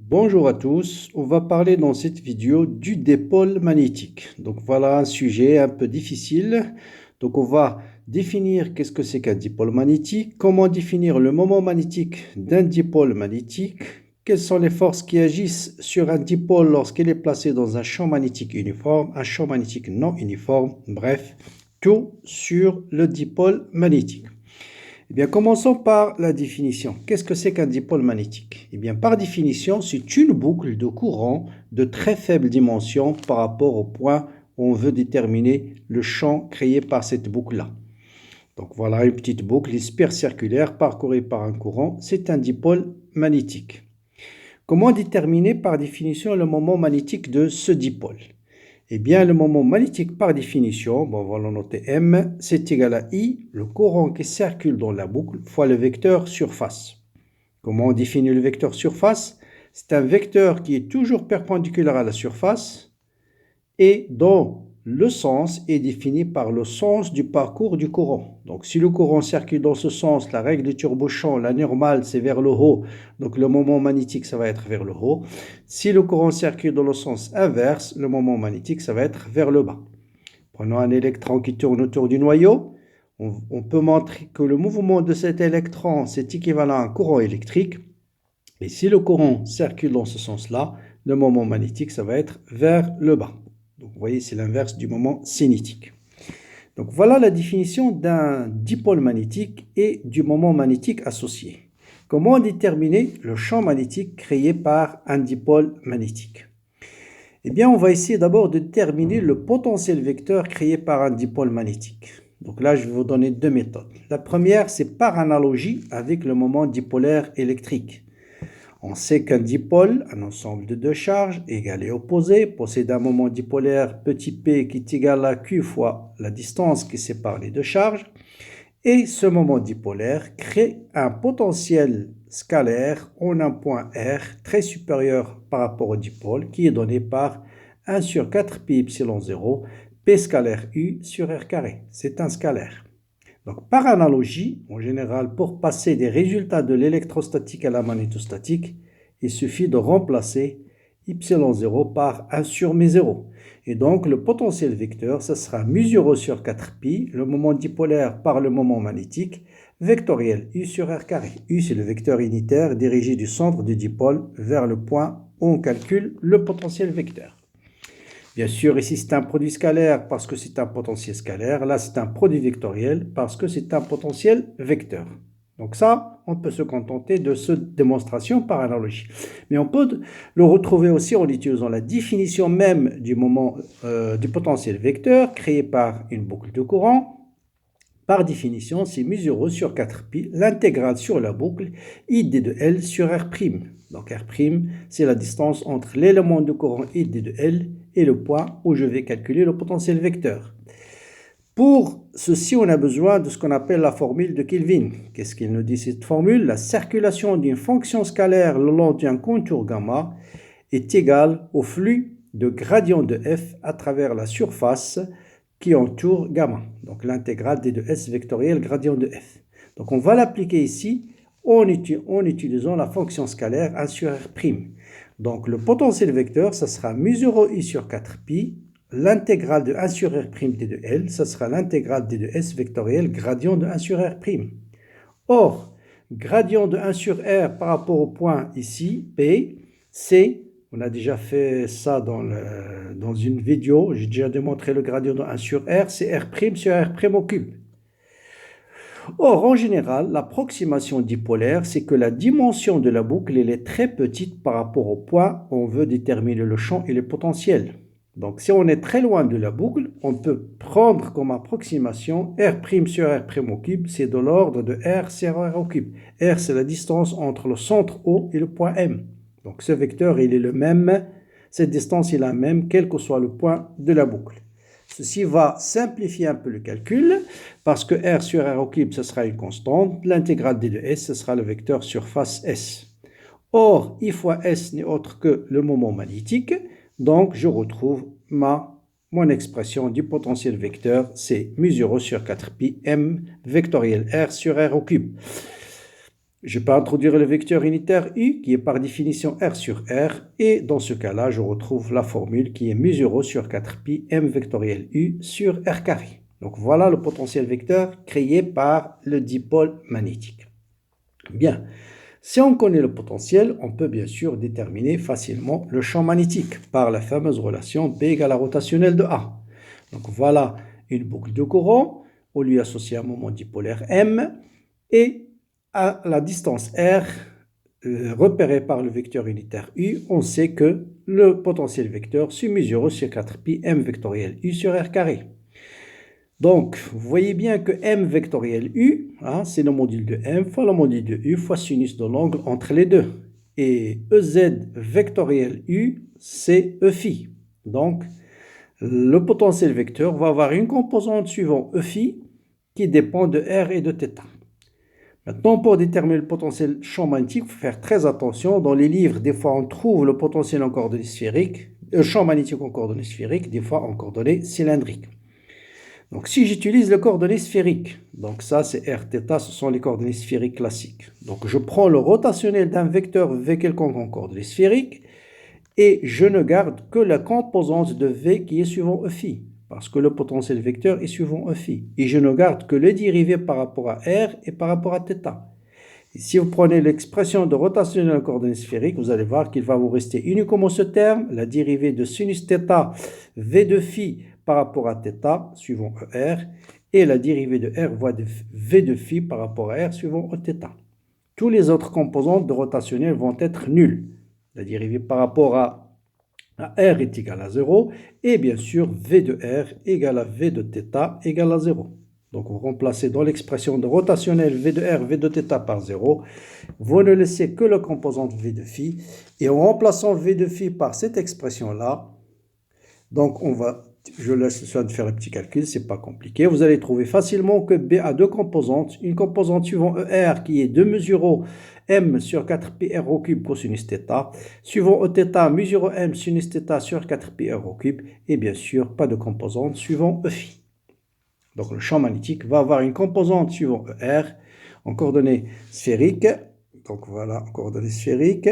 Bonjour à tous, on va parler dans cette vidéo du dipôle magnétique. Donc voilà un sujet un peu difficile. Donc on va définir qu'est-ce que c'est qu'un dipôle magnétique, comment définir le moment magnétique d'un dipôle magnétique, quelles sont les forces qui agissent sur un dipôle lorsqu'il est placé dans un champ magnétique uniforme, un champ magnétique non uniforme, bref, tout sur le dipôle magnétique. Eh bien, commençons par la définition. Qu'est-ce que c'est qu'un dipôle magnétique? Eh bien, par définition, c'est une boucle de courant de très faible dimension par rapport au point où on veut déterminer le champ créé par cette boucle-là. Donc voilà une petite boucle hypercirculaire parcourue par un courant. C'est un dipôle magnétique. Comment déterminer par définition le moment magnétique de ce dipôle? Eh bien, le moment magnétique par définition, on va le noter M, c'est égal à I, le courant qui circule dans la boucle, fois le vecteur surface. Comment on définit le vecteur surface? C'est un vecteur qui est toujours perpendiculaire à la surface et dont le sens est défini par le sens du parcours du courant. Donc, si le courant circule dans ce sens, la règle du turbo-champ, la normale, c'est vers le haut. Donc, le moment magnétique, ça va être vers le haut. Si le courant circule dans le sens inverse, le moment magnétique, ça va être vers le bas. Prenons un électron qui tourne autour du noyau. On peut montrer que le mouvement de cet électron, c'est équivalent à un courant électrique. Et si le courant circule dans ce sens-là, le moment magnétique, ça va être vers le bas. Donc, vous voyez, c'est l'inverse du moment cinétique. Donc, voilà la définition d'un dipôle magnétique et du moment magnétique associé. Comment déterminer le champ magnétique créé par un dipôle magnétique? Eh bien, on va essayer d'abord de déterminer le potentiel vecteur créé par un dipôle magnétique. Donc là, je vais vous donner deux méthodes. La première, c'est par analogie avec le moment dipolaire électrique. On sait qu'un dipôle, un ensemble de deux charges égales et opposées, possède un moment dipolaire petit p qui est égal à Q fois la distance qui sépare les deux charges. Et ce moment dipolaire crée un potentiel scalaire en un point R très supérieur par rapport au dipôle qui est donné par 1 sur 4 pi epsilon 0 P scalaire U sur R carré. C'est un scalaire. Donc, par analogie, en général, pour passer des résultats de l'électrostatique à la magnétostatique, il suffit de remplacer y0 par 1 sur μ0. Et donc, le potentiel vecteur, ça sera μ0 sur 4pi, le moment dipolaire par le moment magnétique, vectoriel U sur R carré. U, c'est le vecteur unitaire dirigé du centre du dipôle vers le point où on calcule le potentiel vecteur. Bien sûr, ici, c'est un produit scalaire parce que c'est un potentiel scalaire. Là, c'est un produit vectoriel parce que c'est un potentiel vecteur. Donc ça, on peut se contenter de cette démonstration par analogie. Mais on peut le retrouver aussi en utilisant la définition même du moment du potentiel vecteur créé par une boucle de courant. Par définition, c'est μ0 sur 4pi, l'intégrale sur la boucle, id de L sur R'. Donc R', c'est la distance entre l'élément de courant id de L et le point où je vais calculer le potentiel vecteur. Pour ceci, on a besoin de ce qu'on appelle la formule de Kelvin. Qu'est-ce qu'il nous dit cette formule? La circulation d'une fonction scalaire le long d'un contour gamma est égale au flux de gradient de f à travers la surface qui entoure gamma. Donc l'intégrale d de s vectoriel gradient de f. Donc on va l'appliquer ici en utilisant la fonction scalaire 1 sur R'. Donc le potentiel vecteur, ça sera μ0 i sur 4pi, l'intégrale de 1 sur R' d de L, ça sera l'intégrale d de S vectoriel gradient de 1 sur R'. Or, gradient de 1 sur R par rapport au point ici, P, c'est, on a déjà fait ça dans une vidéo, j'ai déjà démontré le gradient de 1 sur R, c'est R' sur R' au cube. Or, en général, l'approximation dipolaire, c'est que la dimension de la boucle elle est très petite par rapport au point où on veut déterminer le champ et le potentiel. Donc, si on est très loin de la boucle, on peut prendre comme approximation R' sur R' au cube, c'est de l'ordre de R sur R au cube. R, c'est la distance entre le centre O et le point M. Donc, ce vecteur, il est le même, cette distance est la même, quel que soit le point de la boucle. Ceci va simplifier un peu le calcul, parce que R sur R au cube, ce sera une constante. L'intégrale d de S, ce sera le vecteur surface S. Or, I fois S n'est autre que le moment magnétique. Donc, je retrouve mon expression du potentiel vecteur, c'est μ0 sur 4pi m vectoriel R sur R au cube. Je peux introduire le vecteur unitaire U qui est par définition R sur R et dans ce cas-là, je retrouve la formule qui est mu0 sur 4pi m vectoriel U sur R carré. Donc voilà le potentiel vecteur créé par le dipôle magnétique. Bien, si on connaît le potentiel, on peut bien sûr déterminer facilement le champ magnétique par la fameuse relation B égale à rotationnelle de A. Donc voilà une boucle de courant, on lui associe un moment dipolaire M et à la distance R repérée par le vecteur unitaire U, on sait que le potentiel vecteur c'est mu0 sur 4pi m vectoriel U sur R carré. Donc, vous voyez bien que m vectoriel U, hein, c'est le module de m fois le module de U fois sinus de l'angle entre les deux. Et EZ vectoriel U, c'est E phi. Donc, le potentiel vecteur va avoir une composante suivant E phi qui dépend de R et de θ. Maintenant, pour déterminer le potentiel champ magnétique, il faut faire très attention. Dans les livres, des fois, on trouve le potentiel en coordonnées sphériques, le champ magnétique en coordonnées sphériques, des fois en coordonnées cylindriques. Donc, si j'utilise les coordonnées sphériques, donc ça, c'est R, θ, ce sont les coordonnées sphériques classiques. Donc, je prends le rotationnel d'un vecteur V quelconque en coordonnées sphériques et je ne garde que la composante de V qui est suivant E phi, parce que le potentiel vecteur est suivant E phi. Et je ne garde que les dérivés par rapport à R et par rapport à θ. Et si vous prenez l'expression de rotationnel en coordonnées sphériques, vous allez voir qu'il va vous rester uniquement ce terme, la dérivée de sinus θ V de phi par rapport à θ, suivant ER, et la dérivée de R V de phi par rapport à R, suivant Eθ. Tous les autres composantes de rotationnel vont être nulles. La dérivée par rapport à R est égale à 0, et bien sûr, V de R égale à V de θ égale à 0. Donc, vous remplacez dans l'expression de rotationnel V de R, V de θ par 0. Vous ne laissez que la composante V de phi, et en remplaçant V de phi par cette expression-là, donc je laisse le soin de faire un petit calcul, c'est pas compliqué. Vous allez trouver facilement que B a deux composantes. Une composante suivant ER qui est 2 mu0 m sur 4pi r au cube cosinus θ. Suivant Eθ, mu0 m sinus θ sur 4pi r au cube. Et bien sûr, pas de composante suivant E phi. Donc le champ magnétique va avoir une composante suivant ER en coordonnées sphériques. Donc voilà, en coordonnées sphériques.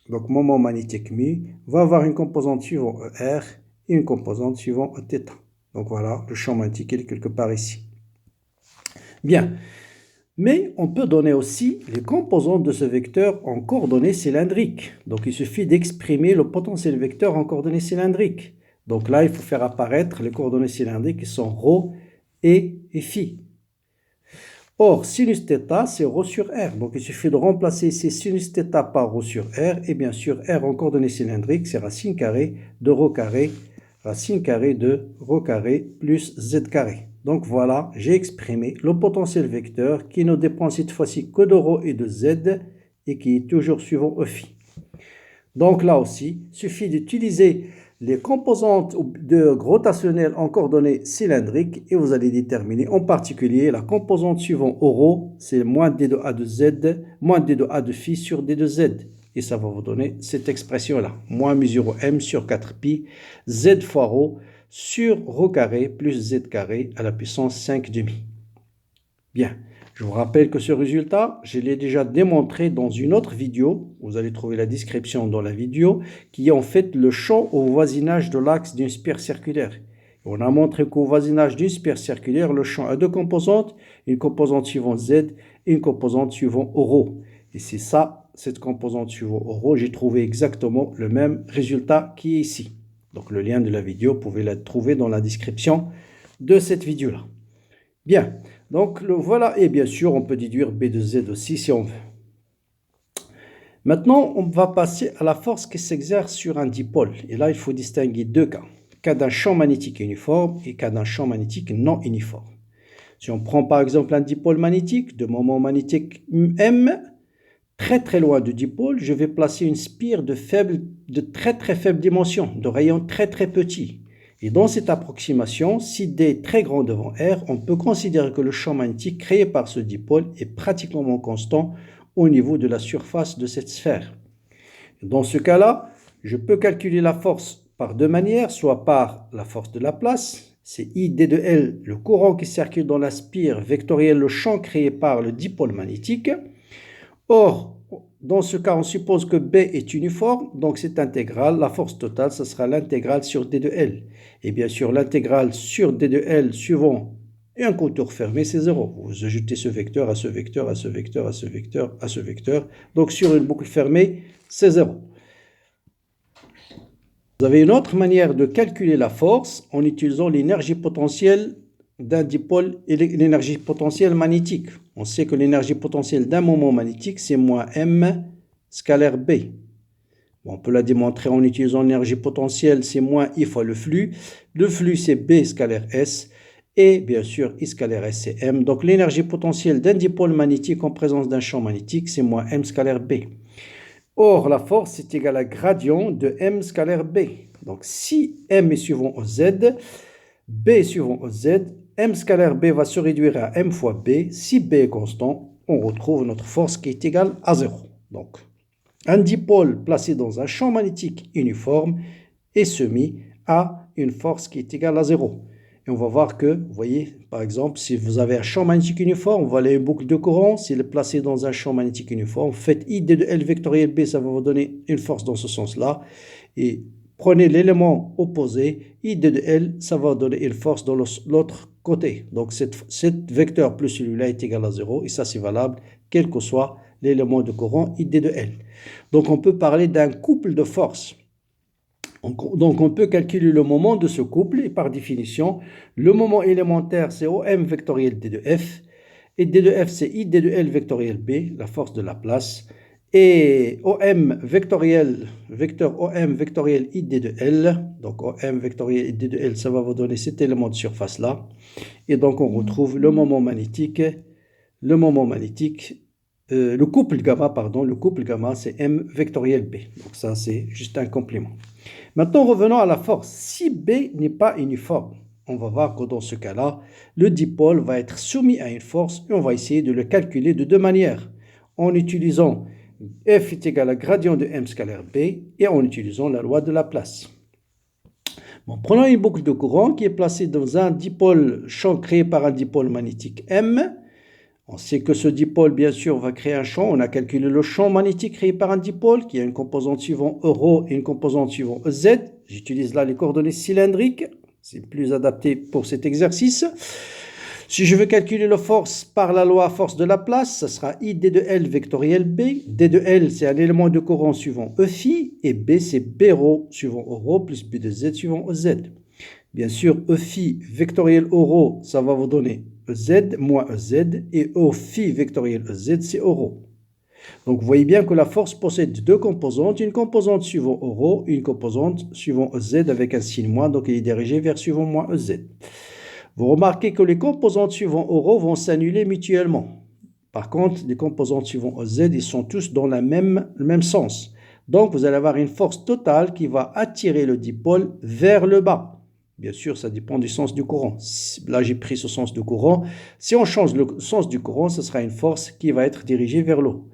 Donc moment magnétique mu va avoir une composante suivant ER et une composante suivant Eθ. Donc voilà, le champ magnétique est quelque part ici. Bien, mais on peut donner aussi les composantes de ce vecteur en coordonnées cylindriques. Donc il suffit d'exprimer le potentiel vecteur en coordonnées cylindriques. Donc là, il faut faire apparaître les coordonnées cylindriques qui sont ρ et phi. Or, sinus θ, c'est ρ sur R. Donc, il suffit de remplacer ici sinus θ par ρ sur R. Et bien sûr, R en coordonnées cylindriques, c'est racine carrée de ρ carré, racine carrée de ρ carré plus z carré. Donc, voilà, j'ai exprimé le potentiel vecteur qui ne dépend cette fois-ci que de ρ et de z et qui est toujours suivant E phi. Donc, là aussi, il suffit d'utiliser les composantes de rotationnel en coordonnées cylindriques et vous allez déterminer en particulier la composante suivant ρ, c'est moins d de a de z, moins d de a de phi sur d de z. Et ça va vous donner cette expression-là, moins mu0 m sur 4pi, z fois ρ sur ρ carré plus z carré à la puissance 5 demi. Bien. Je vous rappelle que ce résultat, je l'ai déjà démontré dans une autre vidéo. Vous allez trouver la description dans la vidéo, qui est en fait le champ au voisinage de l'axe d'une sphère circulaire. On a montré qu'au voisinage d'une sphère circulaire, le champ a deux composantes, une composante suivant Z et une composante suivant ρ. Et c'est ça, cette composante suivant ρ, j'ai trouvé exactement le même résultat qui est ici. Donc le lien de la vidéo, vous pouvez le trouver dans la description de cette vidéo-là. Bien. Donc voilà, et bien sûr, on peut déduire B de Z aussi si on veut. Maintenant, on va passer à la force qui s'exerce sur un dipôle. Et là, il faut distinguer deux cas. Cas d'un champ magnétique uniforme et cas d'un champ magnétique non uniforme. Si on prend par exemple un dipôle magnétique de moment magnétique M, très loin du dipôle, je vais placer une spire de très faible dimension, de rayon très petit. Et dans cette approximation, si D est très grand devant R, on peut considérer que le champ magnétique créé par ce dipôle est pratiquement constant au niveau de la surface de cette sphère. Dans ce cas-là, je peux calculer la force par deux manières, soit par la force de la place, c'est I d de L, le courant qui circule dans la spire vectorielle, le champ créé par le dipôle magnétique, Or, dans ce cas, on suppose que B est uniforme, donc cette intégrale, la force totale, ce sera l'intégrale sur D de L. Et bien sûr, l'intégrale sur D de L suivant un contour fermé, c'est 0. Vous ajoutez ce vecteur à ce vecteur, à ce vecteur, à ce vecteur, à ce vecteur. Donc sur une boucle fermée, c'est 0. Vous avez une autre manière de calculer la force en utilisant l'énergie potentielle d'un dipôle et l'énergie potentielle magnétique. On sait que l'énergie potentielle d'un moment magnétique, c'est moins m scalaire B. Bon, on peut la démontrer en utilisant l'énergie potentielle, c'est moins I fois le flux. Le flux, c'est B scalaire S. Et bien sûr, I scalaire S, c'est M. Donc l'énergie potentielle d'un dipôle magnétique en présence d'un champ magnétique, c'est moins M scalaire B. Or, la force est égale à gradient de M scalaire B. Donc si M est suivant au Z, B est suivant au Z, M scalaire B va se réduire à M fois B. Si B est constant, on retrouve notre force qui est égale à 0. Donc, un dipôle placé dans un champ magnétique uniforme est soumis à une force qui est égale à 0. Et on va voir que, vous voyez, par exemple, si vous avez un champ magnétique uniforme, vous allez une boucle de courant, s'il est placé dans un champ magnétique uniforme, faites I de L vectoriel B, ça va vous donner une force dans ce sens-là. Et prenez l'élément opposé, I de L, ça va donner une force dans l'autre côté. Donc, cette vecteur plus celui-là est égal à 0, et ça, c'est valable, quel que soit l'élément de courant I de L. Donc, on peut parler d'un couple de forces. Donc, on peut calculer le moment de ce couple, et par définition, le moment élémentaire, c'est OM vectoriel D de F, et D de F, c'est I D de L vectoriel B, la force de Laplace, et OM vectoriel, vecteur OM vectoriel I D de L, donc OM vectoriel I D de L, ça va vous donner cet élément de surface-là, et donc on retrouve le moment magnétique, le couple gamma, c'est M vectoriel B, donc ça c'est juste un complément. Maintenant, revenons à la force. Si B n'est pas uniforme, on va voir que dans ce cas-là, le dipôle va être soumis à une force et on va essayer de le calculer de deux manières. En utilisant F est égal à gradient de M scalaire B et en utilisant la loi de Laplace. Bon, prenons une boucle de courant qui est placée dans un dipôle champ créé par un dipôle magnétique M. On sait que ce dipôle, bien sûr, va créer un champ. On a calculé le champ magnétique créé par un dipôle qui a une composante suivant ρ et une composante suivant Z. J'utilise là les coordonnées cylindriques. C'est plus adapté pour cet exercice. Si je veux calculer la force par la loi force de Laplace, ce sera I d de L vectoriel B. D de L, c'est un élément de courant suivant E phi. Et B, c'est B ρ suivant ρ plus B de Z suivant Z. Bien sûr, E phi vectoriel ρ, ça va vous donner EZ moins EZ, et O phi vectoriel EZ, c'est ρ. Donc, vous voyez bien que la force possède deux composantes, une composante suivant ρ, une composante suivant EZ avec un signe moins, donc elle est dirigée vers suivant moins EZ. Vous remarquez que les composantes suivant ρ vont s'annuler mutuellement. Par contre, les composantes suivant EZ, ils sont tous dans le même sens. Donc, vous allez avoir une force totale qui va attirer le dipôle vers le bas. Bien sûr, ça dépend du sens du courant. Là, j'ai pris ce sens du courant. Si on change le sens du courant, ce sera une force qui va être dirigée vers le haut.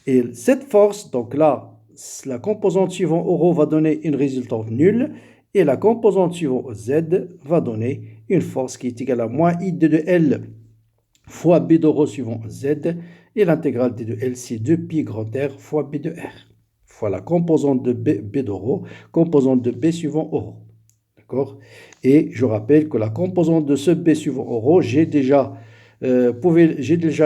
Et cette force, donc là, la composante suivant ρ va donner une résultante nulle. Et la composante suivant Z va donner une force qui est égale à moins I de L fois B de ρ suivant Z. Et l'intégrale D de L, c'est 2pi grand R fois B de R. Fois la composante de B de ρ, composante de B suivant ρ. D'accord? Et je rappelle que la composante de ce B suivant ρ, j'ai déjà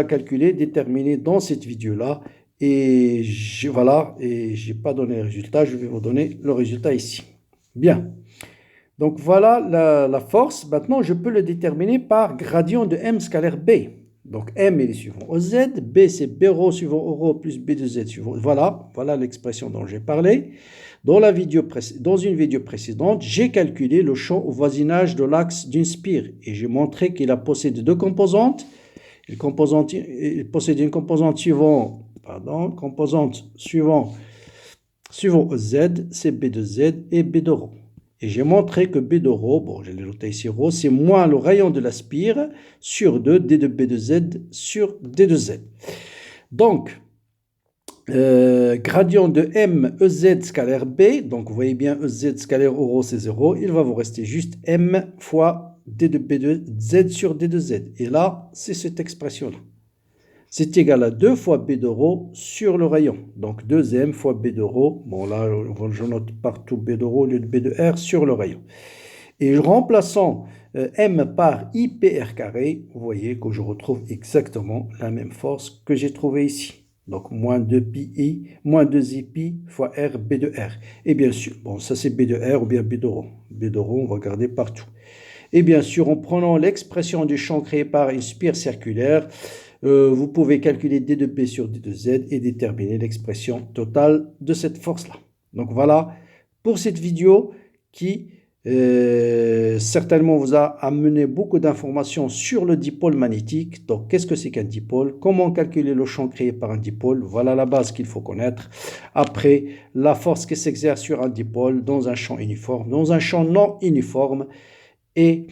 calculé, déterminé dans cette vidéo-là. Et voilà, et je n'ai pas donné le résultat, je vais vous donner le résultat ici. Bien. Donc voilà la force. Maintenant, je peux le déterminer par gradient de M scalaire B. Donc M est suivant au Z, B c'est B ρ suivant ρ plus B de Z suivant. Voilà l'expression dont j'ai parlé. Dans une vidéo précédente, j'ai calculé le champ au voisinage de l'axe d'une spire et j'ai montré qu'il possède deux composantes. Il possède une composante suivant Z, c'est B de Z et B de ρ. Et j'ai montré que B de ρ, bon, je l'ai noté ici ρ, c'est moins le rayon de la spire sur 2 D de B de Z sur D de Z. Donc, gradient de M EZ scalaire B, donc vous voyez bien EZ scalaire ρ c'est 0, il va vous rester juste M fois D de B de Z sur D de Z. Et là, c'est cette expression-là. c'est égal à 2 fois B de ρ sur le rayon. Donc 2m fois B de ρ, bon là je note partout B de ρ au lieu de B de R sur le rayon. Et remplaçant M par IPR carré, vous voyez que je retrouve exactement la même force que j'ai trouvée ici. Donc moins 2pi, moins 2ipi fois R, B de R. Et bien sûr, bon ça c'est B de R ou bien B de ρ. B de ρ, on va garder partout. Et bien sûr, en prenant l'expression du champ créé par une spire circulaire, vous pouvez calculer d de B sur d de Z et déterminer l'expression totale de cette force-là. Donc voilà pour cette vidéo qui certainement vous a amené beaucoup d'informations sur le dipôle magnétique. Donc qu'est-ce que c'est qu'un dipôle? Comment calculer le champ créé par un dipôle? Voilà la base qu'il faut connaître. Après, la force qui s'exerce sur un dipôle dans un champ uniforme, dans un champ non uniforme. Et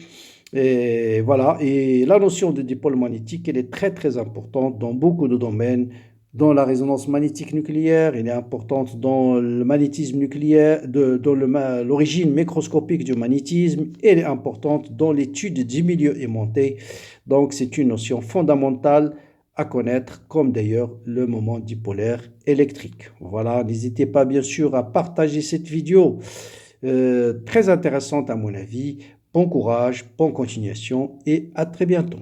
voilà, et la notion de dipôle magnétique, elle est très très importante dans beaucoup de domaines. Dans la résonance magnétique nucléaire, elle est importante dans le magnétisme nucléaire, dans l'origine microscopique du magnétisme, elle est importante dans l'étude du milieu aimanté. Donc c'est une notion fondamentale à connaître, comme d'ailleurs le moment dipolaire électrique. Voilà, n'hésitez pas bien sûr à partager cette vidéo, très intéressante à mon avis. Bon courage, bonne continuation et à très bientôt.